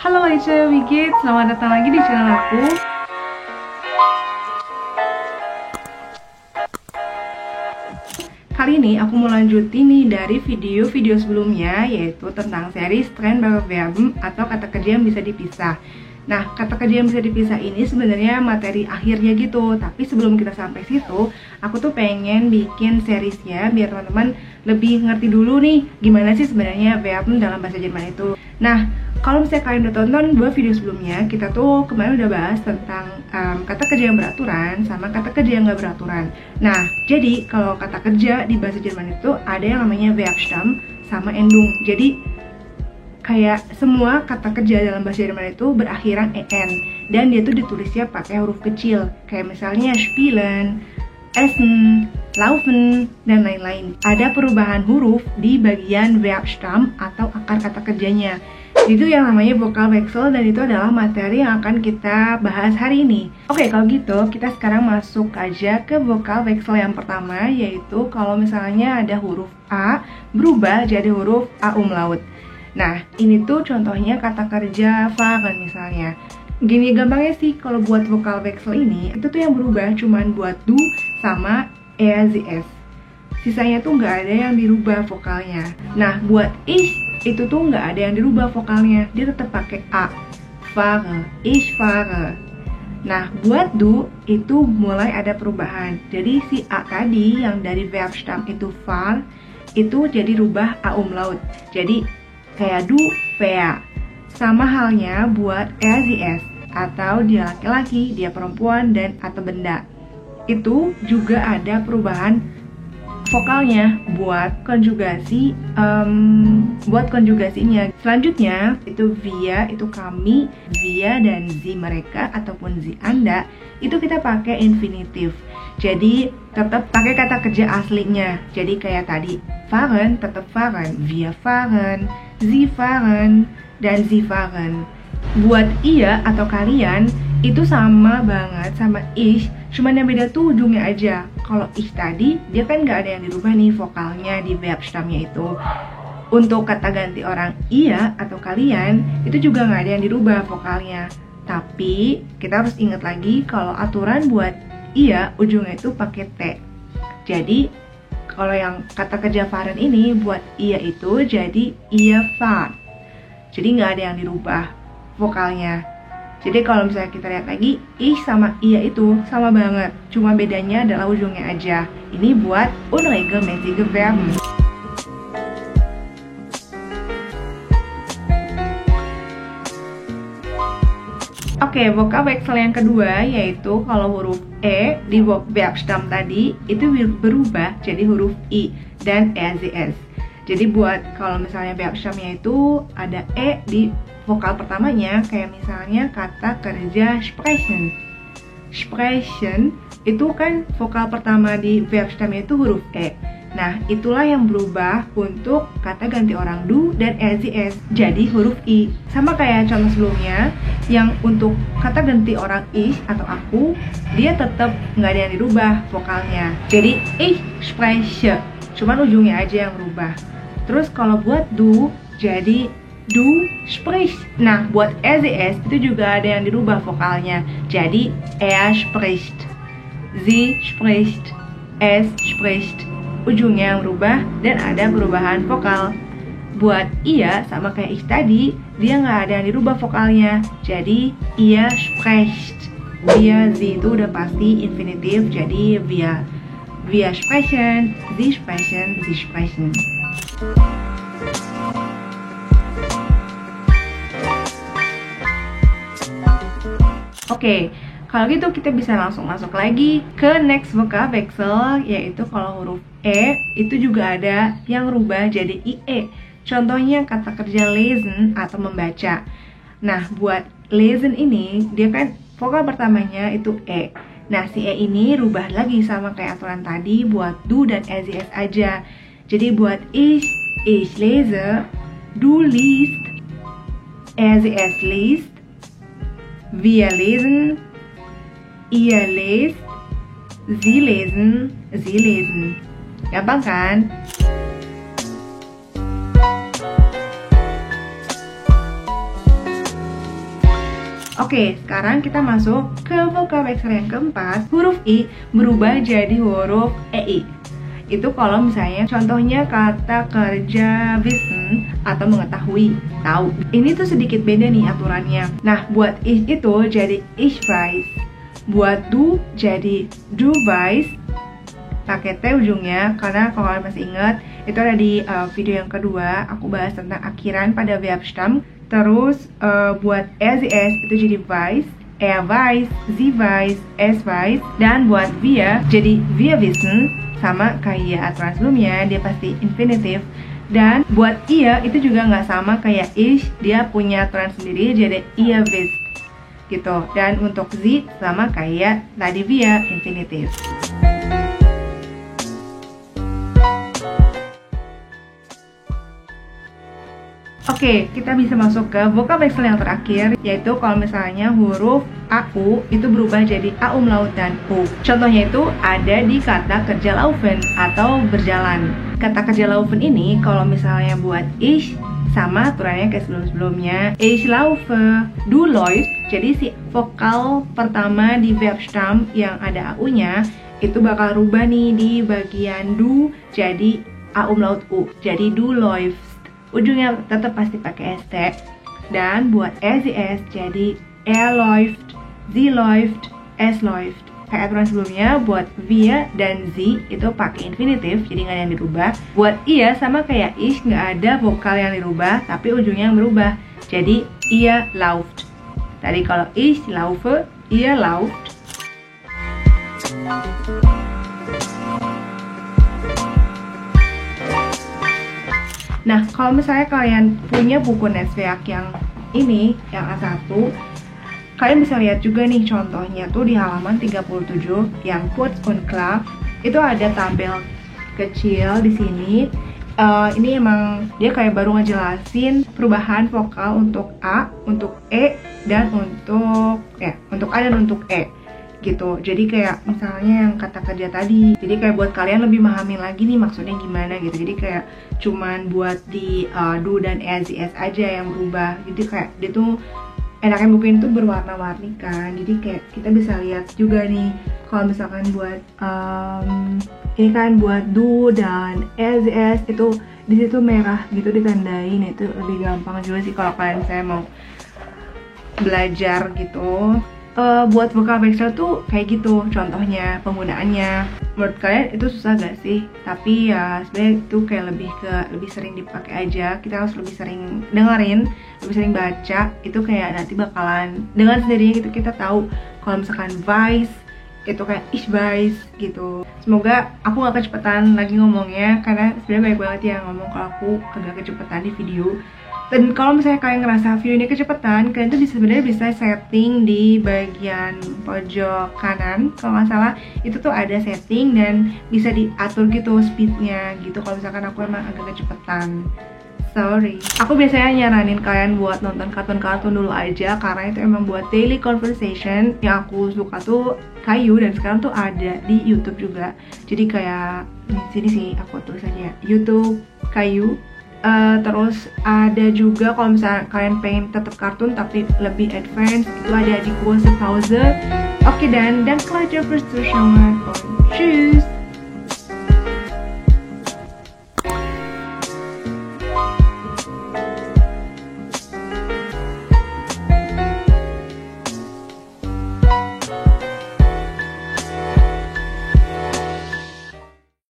Halo Aisyah, Wigit, selamat datang lagi di channel aku. Kali ini aku mau lanjutin nih dari video-video sebelumnya, yaitu tentang series trennbare Verben atau kata kerja yang bisa dipisah. Nah, kata kerja yang bisa dipisah ini sebenarnya materi akhirnya gitu. Tapi sebelum kita sampai situ, aku tuh pengen bikin seriesnya biar teman-teman lebih ngerti dulu nih gimana sih sebenarnya Verben dalam bahasa Jerman itu. Nah, kalau misalnya kalian udah tonton 2 video sebelumnya, kita tuh kemarin udah bahas tentang kata kerja yang beraturan sama kata kerja yang gak beraturan. Nah, jadi kalau kata kerja di bahasa Jerman itu ada yang namanya Verbstamm sama Endung. Jadi kayak semua kata kerja dalam bahasa Jerman itu berakhiran en, dan dia tuh ditulisnya pakai huruf kecil, kayak misalnya spielen, essen, laufen, dan lain-lain. Ada perubahan huruf di bagian Verbstamm atau akar kata kerjanya. Itu yang namanya Vokal-Wechsel, dan itu adalah materi yang akan kita bahas hari ini. Oke, kalau gitu kita sekarang masuk aja ke Vokal-Wechsel yang pertama, yaitu kalau misalnya ada huruf A berubah jadi huruf A umlaut. Nah, ini tuh contohnya kata kerja fahren misalnya. Gini gampangnya sih, kalau buat Vokal-Wechsel ini, itu tuh yang berubah cuman buat du sama EAZS. Sisanya tuh nggak ada yang dirubah vokalnya. Nah, buat ich, itu tuh nggak ada yang dirubah vokalnya. Dia tetap pakai A. Fahre, ich fahre. Nah, buat du, itu mulai ada perubahan. Jadi si A tadi yang dari Verbstamm itu fahr, itu jadi rubah A umlaut. Jadi kayak du, fair. Sama halnya buat EAZS, atau dia laki-laki, dia perempuan, dan atau benda. Itu juga ada perubahan vokalnya buat konjugasi, buat konjugasinya. Selanjutnya itu via, itu kami, via dan zi mereka ataupun zi anda, itu kita pakai infinitif. Jadi tetap pakai kata kerja aslinya. Jadi kayak tadi fahren tetap fahren, wir fahren, sie fahren, dan sie fahren. Buat iya atau kalian itu sama banget sama ich, cuman yang beda tuh ujungnya aja. Kalau ich tadi, dia kan nggak ada yang dirubah nih vokalnya di Verbstammnya itu. Untuk kata ganti orang iya atau kalian, itu juga nggak ada yang dirubah vokalnya. Tapi kita harus ingat lagi kalau aturan buat iya ujungnya itu pakai T. Jadi kalau yang kata kerja fahren ini buat iya itu jadi iya fahrt. Jadi nggak ada yang dirubah vokalnya. Jadi kalau misalnya kita lihat lagi, ich sama iya itu sama banget, cuma bedanya adalah ujungnya aja. Ini buat unregelmäßige Verben. Oke, Vokal-Wechsel yang kedua yaitu kalau huruf E di Verbstamm tadi itu berubah jadi huruf I dan EAZS. Jadi buat kalau misalnya Verbstammnya itu ada E di vokal pertamanya, kayak misalnya kata kerja sprechen. Sprechen itu kan vokal pertama di Verbstammnya itu huruf E. Nah, itulah yang berubah untuk kata ganti orang du dan EAZS jadi huruf I. Sama kayak contoh sebelumnya, yang untuk kata ganti orang ich atau aku, dia tetap nggak ada yang dirubah vokalnya. Jadi ich spreche, cuman ujungnya aja yang berubah. Terus kalau buat du, jadi du sprichst. Nah, buat EAZS itu juga ada yang dirubah vokalnya. Jadi er spricht, sie spricht, es spricht. Ujungnya yang berubah dan ada perubahan vokal. Buat iya sama kayak ich tadi, dia nggak ada yang dirubah vokalnya. Jadi ihr spricht. Wir, sie itu udah pasti infinitif. Jadi wir sprechen, sie sprechen, sie sprechen. Oke, kalau gitu kita bisa langsung masuk lagi ke next Vokal-Wechsel, yaitu kalau huruf E itu juga ada yang rubah jadi IE. Contohnya kata kerja lesen atau membaca. Nah, buat lesen ini dia kan vokal pertamanya itu E. Nah, si E ini rubah lagi sama kayak aturan tadi buat du dan EAZS aja. Jadi buat ich lese, du liest, EAZS liest, wir lesen, ihr lest, sie lesen, sie lesen. Gampang kan? Oke, sekarang kita masuk ke vocab extra yang keempat. Huruf I berubah jadi huruf EI. Itu kalau misalnya contohnya kata kerja wissen atau mengetahui, tahu. Ini tuh sedikit beda nih aturannya. Nah, buat ich itu jadi ich weiß. Buat du jadi du weiß. Pakai T ujungnya, karena kalau kalian masih ingat, itu ada di video yang kedua, aku bahas tentang akhiran pada Verbstamm. Terus buat SIS itu jadi weiß, weiß, sie weiß, es weiß. Dan buat wir jadi wir wissen, sama kayak aturan sebelumnya, dia pasti infinitif. Dan buat ia itu juga nggak sama kayak ich, dia punya aturan sendiri, jadi ihr wisst gitu. Dan untuk sie sama kayak tadi wir, infinitif. Oke, kita bisa masuk ke vocab extra yang terakhir, yaitu kalau misalnya huruf AU itu berubah jadi A umlaut dan U. Contohnya itu ada di kata kerja laufen atau berjalan. Kata kerja laufen ini kalau misalnya buat ich sama aturannya kayak sebelum-sebelumnya. Ich laufe, du läufst. Jadi si vokal pertama di Verbstamm yang ada AU-nya itu bakal rubah nih di bagian du jadi A umlaut U. Jadi du läufst. Ujungnya tetap pasti pakai ST. Dan buat SIS jadi läuft, sie läuft, es läuft. Kayak aturan sebelumnya, buat wir dan sie itu pakai infinitif, jadi nggak ada yang dirubah. Buat ia sama kayak ich, nggak ada vokal yang dirubah, tapi ujungnya yang berubah. Jadi ihr lauft. Tadi kalau ich laufe, ihr lauft. Nah, kalau misalnya kalian punya buku Netzwerk yang ini, yang A1, kalian bisa lihat juga nih contohnya tuh di halaman 37 yang Kurz und Klar. Itu ada tabel kecil di sini. Ini emang dia kayak baru ngejelasin perubahan vokal untuk A, untuk E, dan untuk A dan untuk E. Gitu. Jadi kayak misalnya yang kata kerja tadi, jadi kayak buat kalian lebih memahami lagi nih maksudnya gimana gitu. Jadi kayak cuman buat di do dan SIS aja yang berubah. Jadi kayak dia tuh enaknya buku ini tuh berwarna-warni kan. Jadi kayak kita bisa lihat juga nih kalau misalkan buat ini kan buat do dan SIS itu di situ merah gitu ditandain. Itu lebih gampang juga sih kalau kalian saya mau belajar gitu. Buat vocab extra tuh kayak gitu contohnya penggunaannya. Menurut kalian itu susah gak sih? Tapi ya sebenarnya itu kayak lebih sering dipakai aja. Kita harus lebih sering dengerin, lebih sering baca. Itu kayak nanti bakalan dengan sendirinya gitu kita tahu kalau misalkan weiß itu kayak ich weiß gitu. Semoga aku gak kecepatan lagi ngomongnya, karena sebenarnya banyak banget yang ngomong kalau aku agak kecepatan di video. Dan kalau misalnya kalian ngerasa video ini kecepatan, kalian tuh sebenarnya bisa setting di bagian pojok kanan. Kalau nggak salah itu tuh ada setting dan bisa diatur gitu speednya gitu. Kalau misalkan aku emang agak kecepatan, sorry. Aku biasanya nyaranin kalian buat nonton kartun-kartun dulu aja, karena itu emang buat daily conversation. Yang aku suka tuh Kayu, dan sekarang tuh ada di YouTube juga. Jadi kayak di sini sih aku tulis aja YouTube Kayu. Terus ada juga kalau misalnya kalian pengen tetap kartun tapi lebih advance, itu ada di Kurse Pause. Oke, dan Klaja Versuchungen. Tschüss.